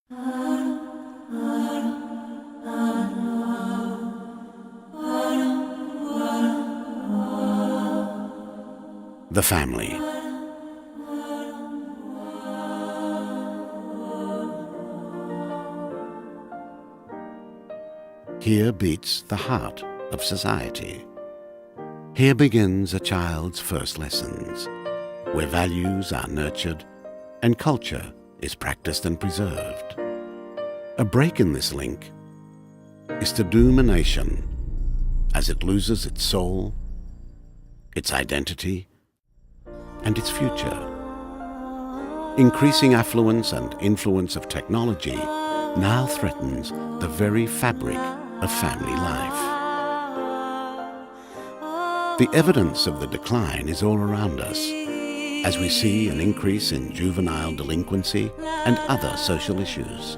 The family. Here beats the heart of society. Here begins a child's first lessons, where values are nurtured and culture is practiced and preserved. A break in this link is to doom a nation as it loses its soul, its identity, and its future. Increasing affluence and influence of technology now threatens the very fabric of family life. The evidence of the decline is all around us, as we see an increase in juvenile delinquency and other social issues.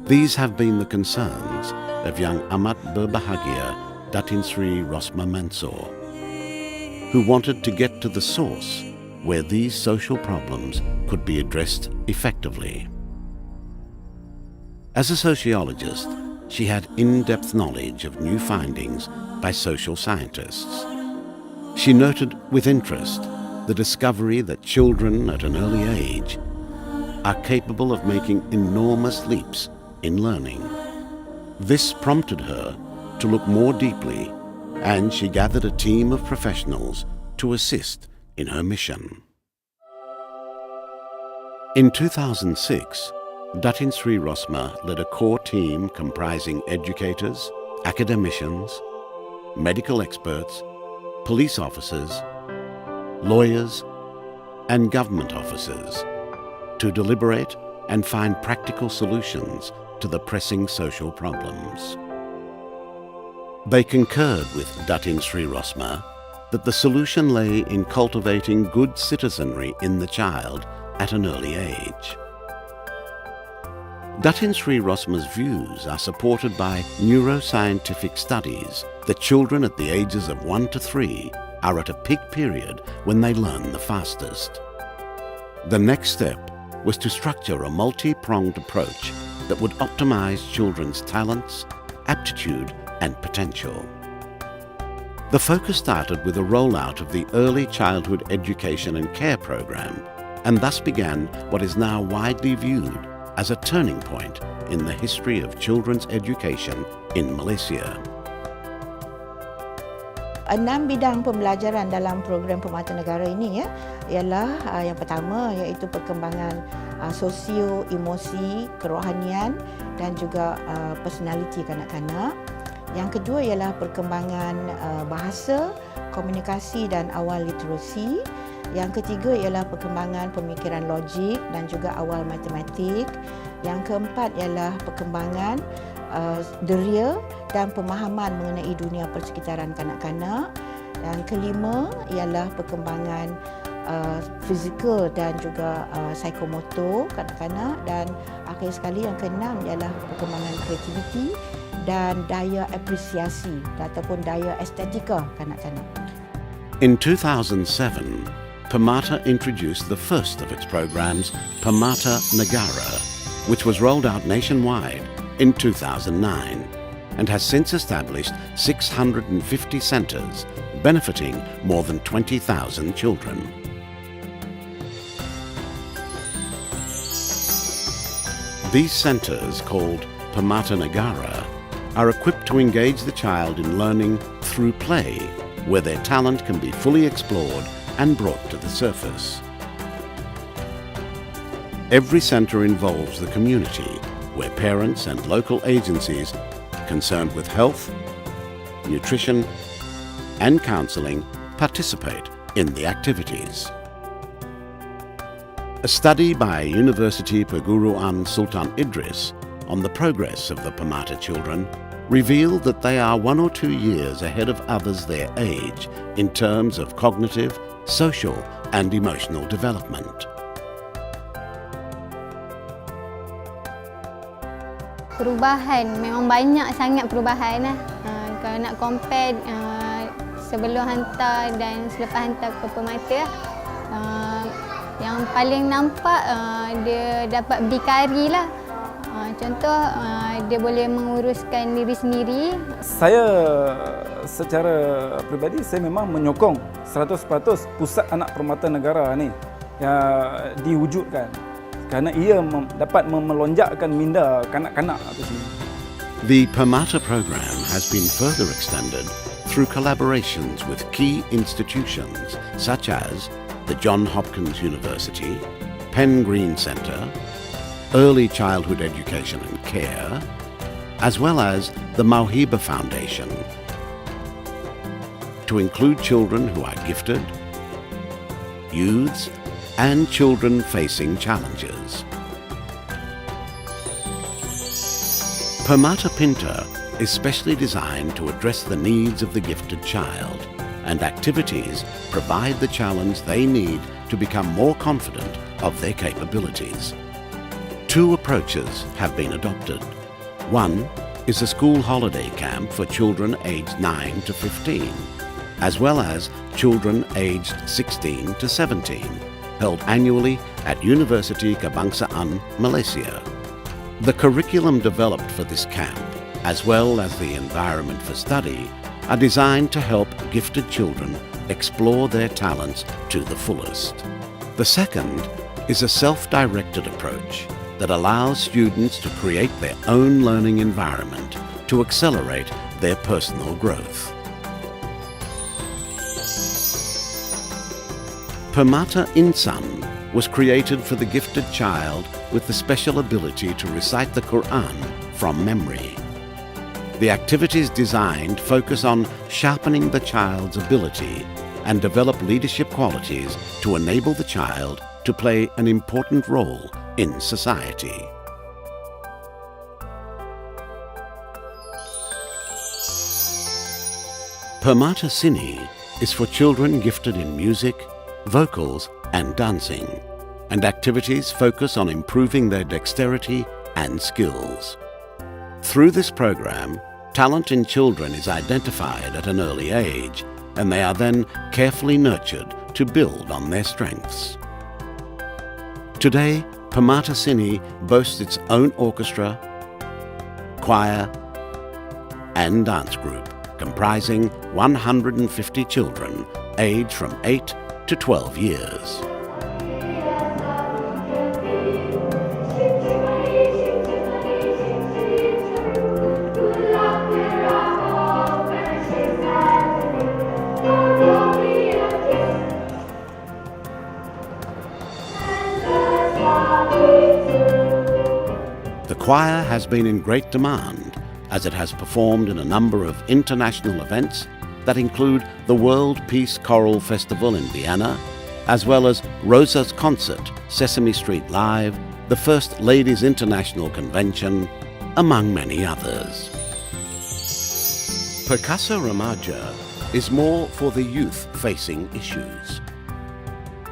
These have been the concerns of young Amat Berbahagia Datin Sri Rosma Mansour, who wanted to get to the source where these social problems could be addressed effectively. As a sociologist, she had in-depth knowledge of new findings by social scientists. She noted with interest the discovery that children at an early age are capable of making enormous leaps in learning. This prompted her to look more deeply, and she gathered a team of professionals to assist in her mission. In 2006, Datin Sri Rosma led a core team comprising educators, academicians, medical experts, police officers, lawyers, and government officers to deliberate and find practical solutions to the pressing social problems. They concurred with Datin Sri Rosma that the solution lay in cultivating good citizenry in the child at an early age. Datin Sri Rosma's views are supported by neuroscientific studies that children at the ages of 1 to 3 are at a peak period when they learn the fastest. The next step was to structure a multi-pronged approach that would optimize children's talents, aptitude, and potential. The focus started with a rollout of the Early Childhood Education and Care program, and thus began what is now widely viewed as a turning point in the history of children's education in Malaysia. 6 bidang pembelajaran dalam program Permata Negara ini ialah yang pertama iaitu perkembangan sosio, emosi, kerohanian dan juga personaliti kanak-kanak. Yang kedua ialah perkembangan bahasa, komunikasi dan awal literasi. Yang ketiga ialah perkembangan pemikiran logik dan juga awal matematik. Yang keempat ialah perkembangan deria dan pemahaman mengenai dunia persekitaran kanak-kanak. Yang kelima ialah perkembangan fizikal dan juga psikomotor kanak-kanak. Dan akhir sekali yang keenam ialah perkembangan kreativiti dan daya apresiasi ataupun daya estetika kanak-kanak. In 2007, Permata introduced the first of its programs, Permata Negara, which was rolled out nationwide in 2009 and has since established 650 centres benefiting more than 20,000 children. These centres, called Permata Negara, are equipped to engage the child in learning through play, where their talent can be fully explored and brought to the surface. Every centre involves the community, where parents and local agencies concerned with health, nutrition, and counselling participate in the activities. A study by University Perguruan Sultan Idris on the progress of the Permata children revealed that they are 1 or 2 years ahead of others their age in terms of cognitive, social, and emotional development. Perubahan, memang banyak sangat perubahan lah. Kalau nak compare sebelum hantar dan selepas hantar ke Permata, yang paling nampak dia dapat berdikari lah. Contoh, dia boleh menguruskan diri sendiri. Saya secara peribadi saya memang menyokong 100% pusat anak permata negara ni diwujudkan kerana ia dapat melonjakkan minda kanak-kanak itu sendiri. The Permata program has been further extended through collaborations with key institutions such as the Johns Hopkins University, Penn Green Centre, Early Childhood Education and Care, as well as the Mauhiba Foundation, to include children who are gifted, youths, and children facing challenges. Permata Pinta is specially designed to address the needs of the gifted child, and activities provide the challenge they need to become more confident of their capabilities. Two approaches have been adopted. One is a school holiday camp for children aged 9 to 15, as well as children aged 16 to 17, held annually at University Kebangsaan, Malaysia. The curriculum developed for this camp, as well as the environment for study, are designed to help gifted children explore their talents to the fullest. The second is a self-directed approach that allows students to create their own learning environment to accelerate their personal growth. Permata Insan was created for the gifted child with the special ability to recite the Quran from memory. The activities designed focus on sharpening the child's ability and develop leadership qualities to enable the child to play an important role in society. Permata Sini is for children gifted in music, vocals and dancing, and activities focus on improving their dexterity and skills. Through this program, talent in children is identified at an early age, and they are then carefully nurtured to build on their strengths. Today, Permata Sini boasts its own orchestra, choir, and dance group, comprising 150 children aged from 8 to 12 years. The choir has been in great demand as it has performed in a number of international events that include the World Peace Choral Festival in Vienna, as well as Rosa's Concert, Sesame Street Live, the First Ladies International Convention, among many others. Perkasa Remaja is more for the youth facing issues.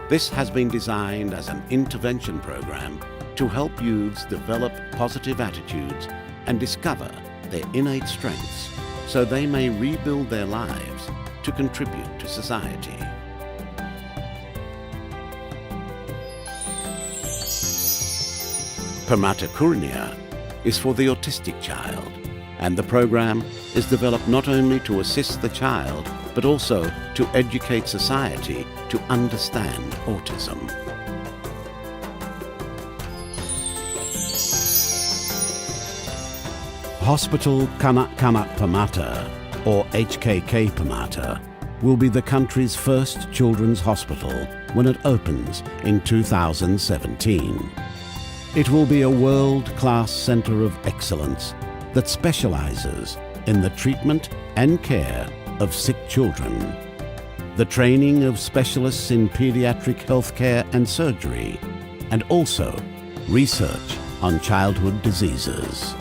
This has been designed as an intervention program to help youths develop positive attitudes and discover their innate strengths so they may rebuild their lives to contribute to society. Permata Kurnia is for the autistic child, and the program is developed not only to assist the child but also to educate society to understand autism. Hospital Kanak-Kanak Permata, or HKK Permata, will be the country's first children's hospital when it opens in 2017. It will be a world-class centre of excellence that specialises in the treatment and care of sick children, the training of specialists in paediatric healthcare and surgery, and also research on childhood diseases.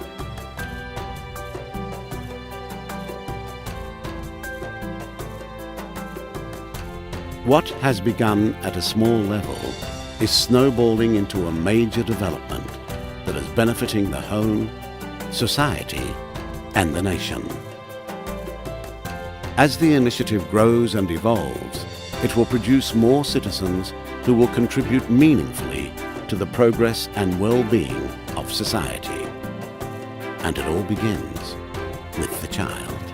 What has begun at a small level is snowballing into a major development that is benefiting the home, society, and the nation. As the initiative grows and evolves, it will produce more citizens who will contribute meaningfully to the progress and well-being of society. And it all begins with the child.